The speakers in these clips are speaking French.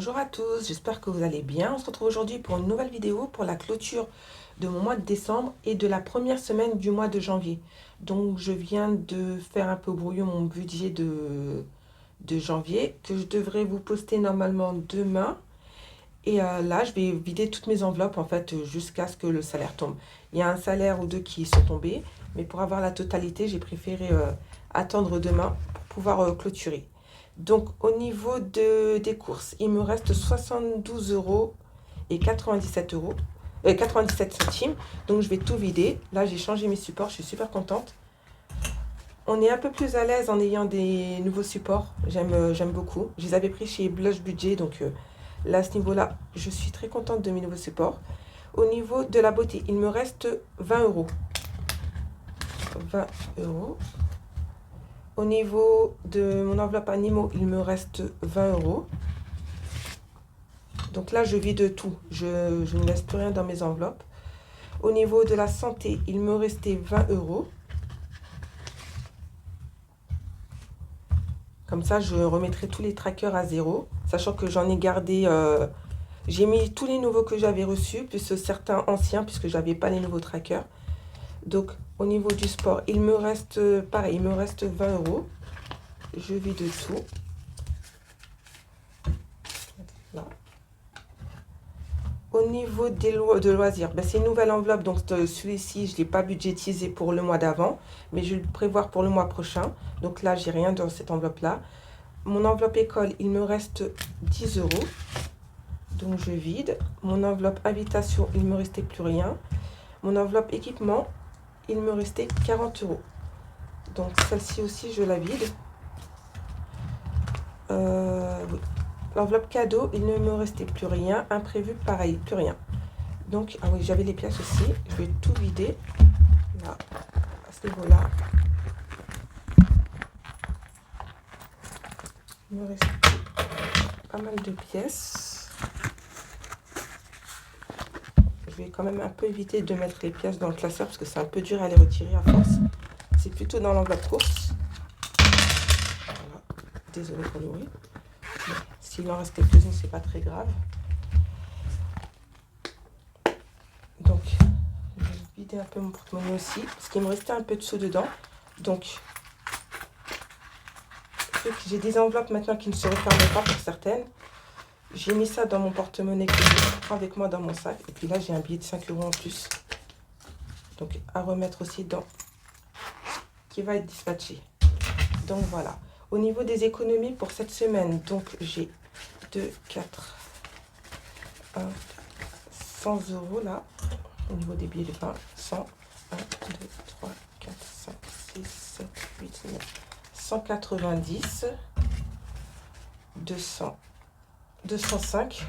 Bonjour à tous, j'espère que vous allez bien. On se retrouve aujourd'hui pour une nouvelle vidéo pour la clôture de mon mois de décembre et de la première semaine du mois de janvier. Donc je viens de faire un peu brouillon mon budget de janvier que je devrais vous poster normalement demain. Et là, je vais vider toutes mes enveloppes en fait jusqu'à ce que le salaire tombe. Il y a un salaire ou deux qui sont tombés, mais pour avoir la totalité, j'ai préféré attendre demain pour pouvoir clôturer. Donc au niveau des courses, il me reste 72 euros et 97 euros, 97 centimes. Donc je vais tout vider. Là, j'ai changé mes supports, je suis super contente. On est un peu plus à l'aise en ayant des nouveaux supports. J'aime beaucoup. Je les avais pris chez Blush Budget, donc là, à ce niveau-là, je suis très contente de mes nouveaux supports. Au niveau de la beauté, il me reste 20 euros. 20 euros. Au niveau de mon enveloppe animaux, il me reste 20 euros. Donc là, je vide tout. Je ne laisse plus rien dans mes enveloppes. Au niveau de la santé, il me restait 20 euros. Comme ça, je remettrai tous les trackers à zéro, sachant que j'en ai gardé... j'ai mis tous les nouveaux que j'avais reçus, plus certains anciens, puisque je n'avais pas les nouveaux trackers. Donc, au niveau du sport, il me reste, pareil, il me reste 20 euros. Je vide tout. Là. Au niveau de loisirs, ben, c'est une nouvelle enveloppe, donc celui-ci, je ne l'ai pas budgétisé pour le mois d'avant, mais je vais le prévoir pour le mois prochain. Donc là, j'ai rien dans cette enveloppe-là. Mon enveloppe école, il me reste 10 euros. Donc je vide. Mon enveloppe invitation, il ne me restait plus rien. Mon enveloppe équipement, il me restait 40 euros. Donc celle-ci aussi, je la vide. Oui. L'enveloppe cadeau, il ne me restait plus rien. Imprévu, pareil, plus rien. Donc, ah oui, j'avais les pièces aussi. Je vais tout vider. Là, à ce niveau-là. Il me reste pas mal de pièces. Je vais quand même un peu éviter de mettre les pièces dans le classeur parce que c'est un peu dur à les retirer à force. C'est plutôt dans l'enveloppe course. Voilà. Désolée pour le bruit. S'il en reste quelques-unes, c'est pas très grave. Donc, je vais vider un peu mon porte-monnaie aussi, parce qu'il me restait un peu de sous dedans. Donc, j'ai des enveloppes maintenant qui ne se referment pas pour certaines. J'ai mis ça dans mon porte-monnaie que je prends avec moi dans mon sac. Et puis là, j'ai un billet de 5 euros en plus. Donc, à remettre aussi dans, qui va être dispatché. Donc, voilà. Au niveau des économies pour cette semaine, donc j'ai 2, 4, 1, 100 euros là. Au niveau des billets de pain, 100, 1, 2, 3, 4, 5, 6, 7, 8, 9, 190, 200, 205,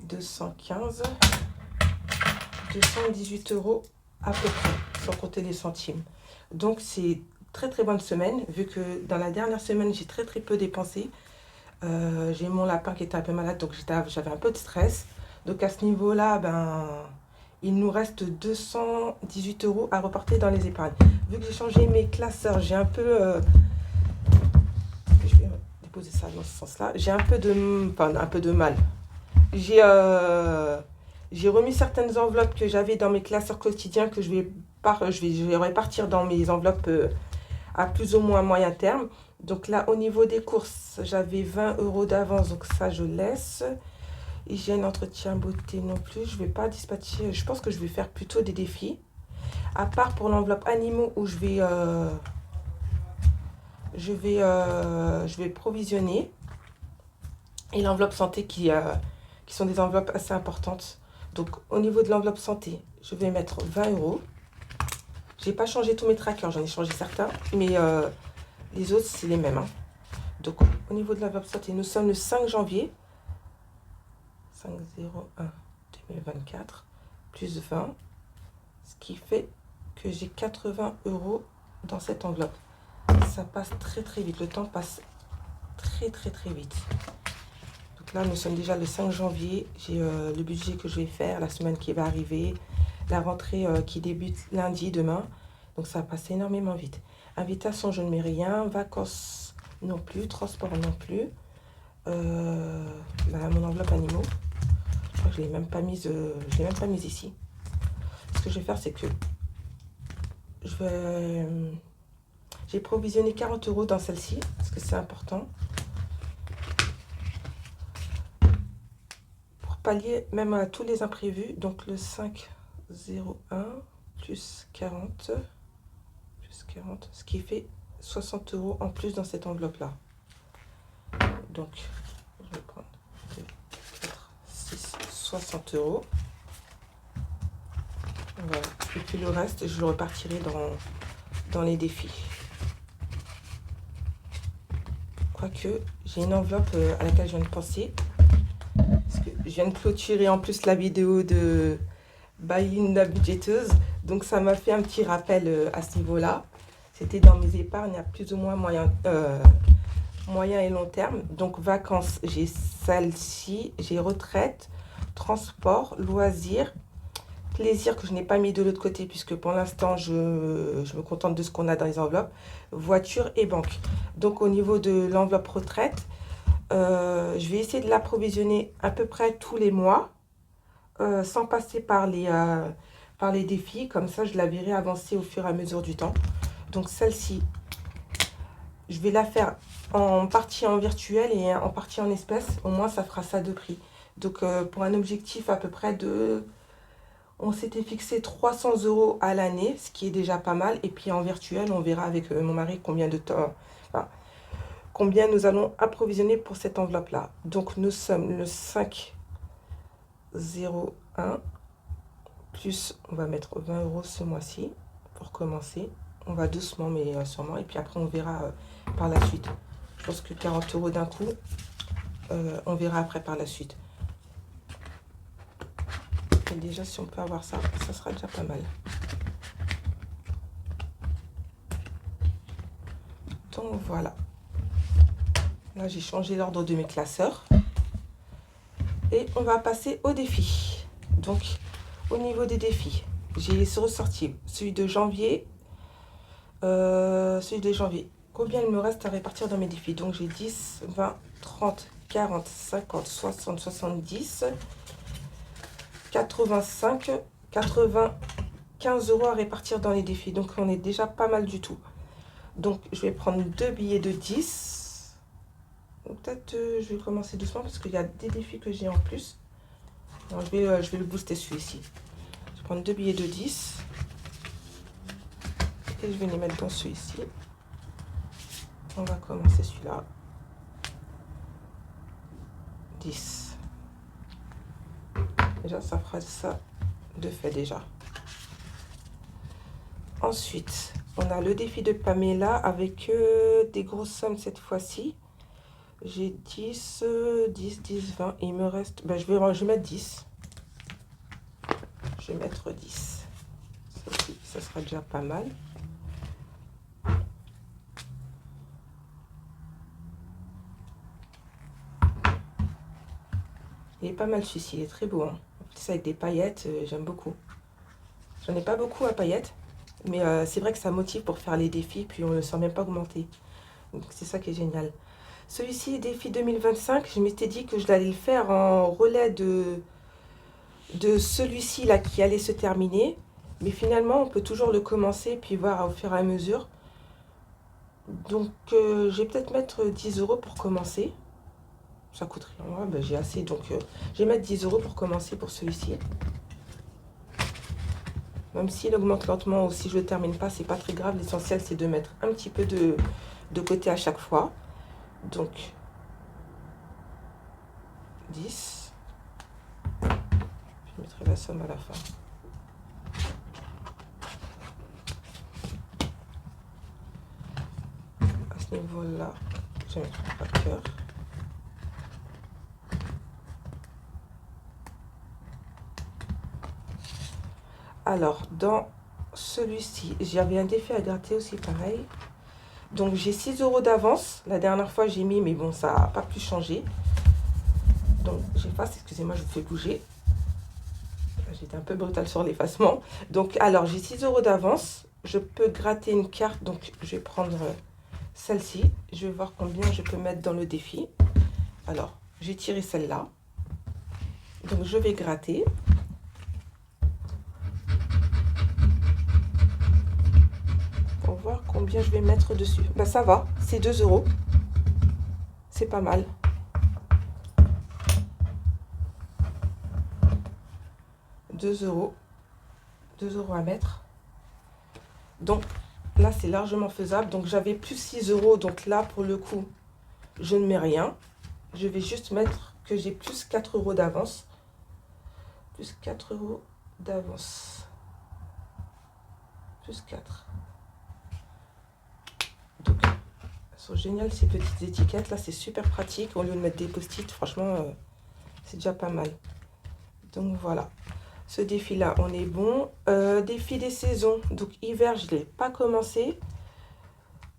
215, 218 euros à peu près, sans compter les centimes. Donc c'est très très bonne semaine, vu que dans la dernière semaine, j'ai très peu dépensé. J'ai mon lapin qui était un peu malade, donc j'avais un peu de stress. Donc à ce niveau-là, ben, il nous reste 218 euros à reporter dans les épargnes. Vu que j'ai changé mes classeurs, j'ai un peu... je vais déposer ça dans ce sens-là. J'ai un peu de mal. J'ai remis certaines enveloppes que j'avais dans mes classeurs quotidiens que je vais répartir dans mes enveloppes à plus ou moins moyen terme. Donc là, au niveau des courses, j'avais 20 euros d'avance, donc ça, je laisse. Hygiène, entretien, beauté non plus. Je ne vais pas dispatcher. Je pense que je vais faire plutôt des défis. À part pour l'enveloppe animaux où je vais provisionner. Et l'enveloppe santé qui sont des enveloppes assez importantes. Donc au niveau de l'enveloppe santé, je vais mettre 20 euros. J'ai pas changé tous mes trackers, j'en ai changé certains, mais les autres c'est les mêmes. Hein. Donc au niveau de l'enveloppe santé, nous sommes le 5 janvier. 5/01/2024 plus 20, ce qui fait que j'ai 80 euros dans cette enveloppe. Ça passe très vite, le temps passe très vite. Donc là, nous sommes déjà le 5 janvier, j'ai le budget que je vais faire, la semaine qui va arriver, la rentrée qui débute lundi, demain, donc ça passe énormément vite. Invitation, je ne mets rien. Vacances non plus. Transport non plus. Mon enveloppe animaux. Je crois que je ne l'ai même pas mise, ici. Ce que je vais faire, c'est que j'ai provisionné 40 € dans celle-ci, parce que c'est important. Pour pallier même à tous les imprévus. Donc le 5,01 plus 40, ce qui fait 60 € en plus dans cette enveloppe-là. Donc, je vais prendre 2, 4, 6, 60 €. Voilà. Et puis le reste, je le repartirai dans les défis. Quoique, j'ai une enveloppe à laquelle je viens de penser. Parce que je viens de clôturer en plus la vidéo de Buy-in la budgéteuse. Donc ça m'a fait un petit rappel à ce niveau-là. C'était dans mes épargnes à plus ou moins moyen et long terme. Donc vacances, j'ai celle-ci, j'ai retraite, transport, loisirs, plaisir que je n'ai pas mis de l'autre côté puisque pour l'instant je me contente de ce qu'on a dans les enveloppes, voiture et banque. Donc au niveau de l'enveloppe retraite, je vais essayer de l'approvisionner à peu près tous les mois, sans passer par les défis. Comme ça, je la verrai avancer au fur et à mesure du temps. Donc celle-ci, je vais la faire en partie en virtuel et en partie en espèces. Au moins, ça fera ça de prix. Donc pour un objectif à peu près de... On s'était fixé 300 € à l'année, ce qui est déjà pas mal. Et puis en virtuel, on verra avec mon mari combien de temps... Enfin, combien nous allons approvisionner pour cette enveloppe-là. Donc, nous sommes le 5,01 plus, on va mettre 20 € ce mois-ci pour commencer. On va doucement, mais sûrement. Et puis après, on verra par la suite. Je pense que 40 € d'un coup, on verra après par la suite. Et déjà, si on peut avoir ça, ça sera déjà pas mal. Donc, voilà. Là, j'ai changé l'ordre de mes classeurs. Et on va passer au défi. Donc, au niveau des défis, j'ai ressorti celui de janvier. Combien il me reste à répartir dans mes défis? Donc, j'ai 10, 20, 30, 40, 50, 60, 70, 85, 95 € à répartir dans les défis. Donc, on est déjà pas mal du tout. Donc, je vais prendre 2 billets de 10. Peut-être je vais commencer doucement parce qu'il y a des défis que j'ai en plus. Alors, je vais le booster celui-ci. Je vais prendre 2 billets de 10. Et je vais les mettre dans celui-ci. On va commencer celui-là. 10. Déjà, ça fera ça de fait déjà. Ensuite, on a le défi de Pamela avec des grosses sommes cette fois-ci. J'ai 10, 20. Et il me reste... Ben, je vais mettre 10. Je vais mettre 10. Ça sera déjà pas mal. Il est pas mal celui-ci, il est très beau. Hein. En plus avec des paillettes, j'aime beaucoup. J'en ai pas beaucoup à paillettes. Mais c'est vrai que ça motive pour faire les défis. Puis on ne sent même pas augmenter. Donc c'est ça qui est génial. Celui-ci, défi 2025, je m'étais dit que je l'allais le faire en relais de celui-ci là qui allait se terminer. Mais finalement, on peut toujours le commencer puis voir au fur et à mesure. Donc, je vais peut-être mettre 10 € pour commencer. Ça coûte rien. Ouais, ben, j'ai assez. Donc, je vais mettre 10 € pour commencer pour celui-ci. Même s'il augmente lentement ou si je ne le termine pas, c'est pas très grave. L'essentiel, c'est de mettre un petit peu de côté à chaque fois. Donc, 10. Je mettrai la somme à la fin. À ce niveau-là, je vais mettre un cœur. Alors, dans celui-ci, j'avais un défi à gratter aussi, pareil. Donc, j'ai 6 € d'avance. La dernière fois, j'ai mis, mais bon, ça n'a pas pu changer. Donc, j'efface, excusez-moi, je vous fais bouger. J'étais un peu brutale sur l'effacement. Donc, alors, j'ai 6 € d'avance. je peux gratter une carte. Donc, je vais prendre celle-ci. Je vais voir combien je peux mettre dans le défi. Alors, j'ai tiré celle-là. Donc, je vais gratter. Pour voir combien je vais mettre dessus. Ben, ça va, c'est 2 euros. C'est pas mal. €2 à mettre. Donc là c'est largement faisable. Donc j'avais plus 6 euros, donc là pour le coup je ne mets rien. Je vais juste mettre que j'ai plus 4 euros d'avance. Plus 4 euros d'avance. Plus 4. Donc elles sont géniales ces petites étiquettes là, c'est super pratique. Au lieu de mettre des post-it, franchement c'est déjà pas mal. Donc voilà. Ce défi-là, on est bon. Défi des saisons. Donc, hiver, je ne l'ai pas commencé.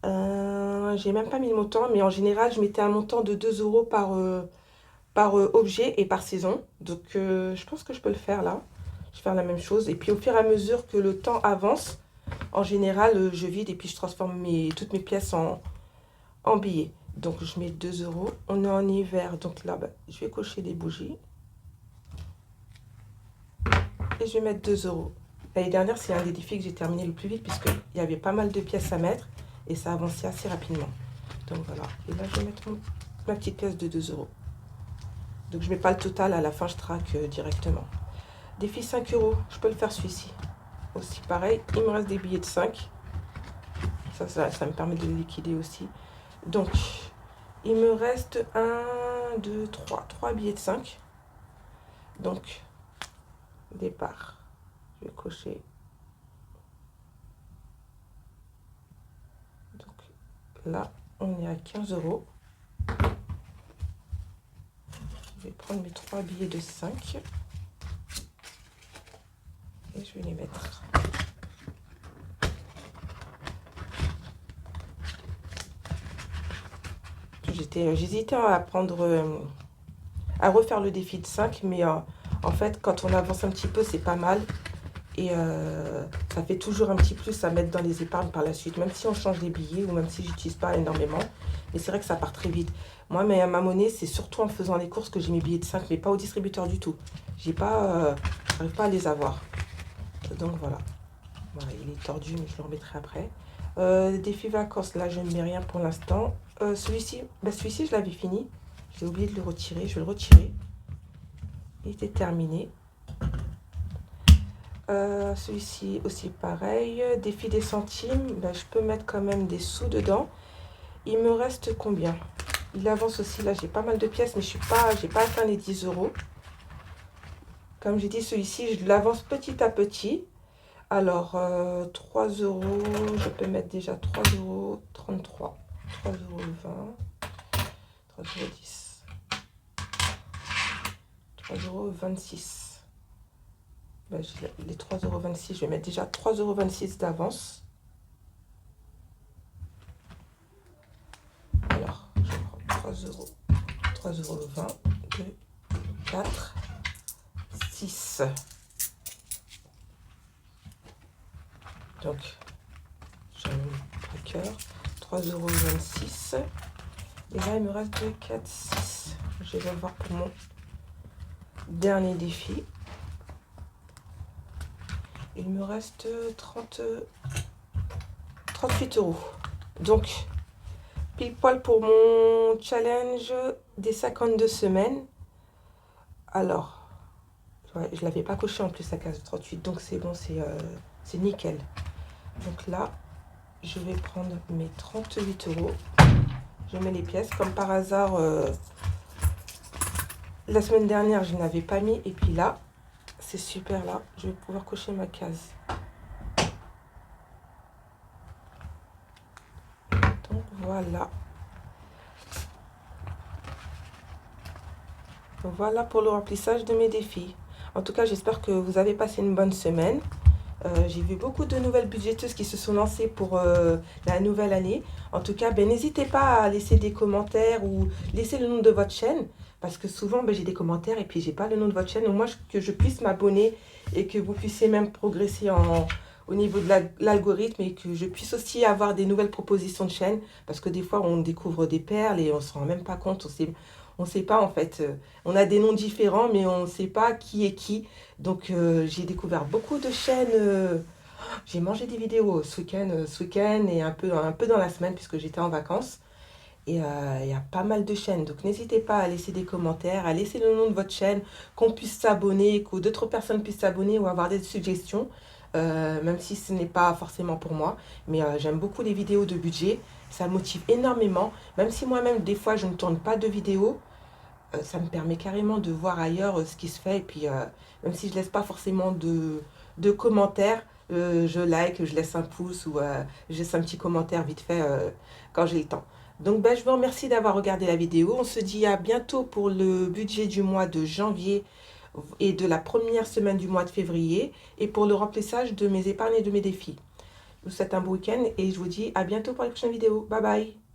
J'ai même pas mis le montant. Mais en général, je mettais un montant de 2 euros par objet et par saison. Donc, je pense que je peux le faire là. Je vais faire la même chose. Et puis, au fur et à mesure que le temps avance, en général, je vide et puis je transforme toutes mes pièces en billets. Donc, je mets 2 euros. On est en hiver. Donc là, je vais cocher des bougies. Et je vais mettre 2 euros. L'année dernière, c'est un des défis que j'ai terminé le plus vite puisqu'il y avait pas mal de pièces à mettre et ça avançait assez rapidement. Donc voilà. Et là, je vais mettre ma petite pièce de 2 euros. Donc je ne mets pas le total, à la fin, je traque directement. Défi 5 euros. Je peux le faire celui-ci. Aussi pareil, il me reste des billets de 5. Ça me permet de les liquider aussi. Donc, il me reste 1, 2, 3 billets de 5. Donc, départ. Je vais cocher. Donc là, on est à 15 euros. Je vais prendre mes 3 billets de 5. Et je vais les mettre. J'hésitais à refaire le défi de 5, mais en fait, quand on avance un petit peu, c'est pas mal. Et ça fait toujours un petit plus à mettre dans les épargnes par la suite, même si on change les billets ou même si j'utilise pas énormément. Mais c'est vrai que ça part très vite. Moi, mais à ma monnaie, c'est surtout en faisant les courses que j'ai mes billets de 5, mais pas au distributeur du tout. J'arrive pas à les avoir. Donc voilà. Voilà, il est tordu, mais je le remettrai après. Défi vacances, là, je ne mets rien pour l'instant. Celui-ci, je l'avais fini. J'ai oublié de le retirer. Je vais le retirer. Il était terminé. Celui-ci aussi pareil. Défi des centimes. Je peux mettre quand même des sous dedans. Il me reste combien? Il avance aussi. Là, j'ai pas mal de pièces, mais j'ai pas atteint les 10 euros. Comme j'ai dit, celui-ci, je l'avance petit à petit. Alors, 3 euros, je peux mettre déjà 3,33 euros, 3,20 euros, 3,10 euros, 3,26 euros. Les 3,26 euros, je vais mettre déjà 3,26 euros d'avance. Alors, je prends 3 euros, 3,20 euros, 2, 4, 6. Donc, j'ai un tracker, 3,26 euros. Et là, il me reste 2, 4, 6. Je vais voir pour mon dernier défi. Il me reste 38 euros. Donc, pile poil pour mon challenge des 52 semaines. Alors, ouais, je ne l'avais pas coché en plus la case 38, donc c'est bon, c'est nickel. Donc là, je vais prendre mes 38 euros. Je mets les pièces. Comme par hasard, la semaine dernière, je n'avais pas mis. Et puis là, c'est super là. Je vais pouvoir cocher ma case. Donc voilà. Voilà pour le remplissage de mes défis. En tout cas, j'espère que vous avez passé une bonne semaine. J'ai vu beaucoup de nouvelles budgéteuses qui se sont lancées pour la nouvelle année. En tout cas, n'hésitez pas à laisser des commentaires ou laisser le nom de votre chaîne. Parce que souvent, j'ai des commentaires et puis j'ai pas le nom de votre chaîne. Au moins, que je puisse m'abonner et que vous puissiez même progresser au niveau de l'algorithme et que je puisse aussi avoir des nouvelles propositions de chaînes. Parce que des fois, on découvre des perles et on ne se rend même pas compte. On sait pas en fait. On a des noms différents, mais on ne sait pas qui est qui. Donc, j'ai découvert beaucoup de chaînes. J'ai mangé des vidéos ce week-end et un peu dans la semaine puisque j'étais en vacances. Et il y a pas mal de chaînes. Donc n'hésitez pas à laisser des commentaires, à laisser le nom de votre chaîne, qu'on puisse s'abonner, que d'autres personnes puissent s'abonner ou avoir des suggestions. Même si ce n'est pas forcément pour moi. Mais j'aime beaucoup les vidéos de budget. Ça motive énormément. Même si moi-même, des fois, je ne tourne pas de vidéos, ça me permet carrément de voir ailleurs ce qui se fait. Et puis, même si je laisse pas forcément de commentaires, je like, je laisse un pouce ou je laisse un petit commentaire vite fait quand j'ai le temps. Donc, ben, je vous remercie d'avoir regardé la vidéo. On se dit à bientôt pour le budget du mois de janvier et de la première semaine du mois de février et pour le remplissage de mes épargnes et de mes défis. Je vous souhaite un bon week-end et je vous dis à bientôt pour la prochaine vidéo. Bye bye!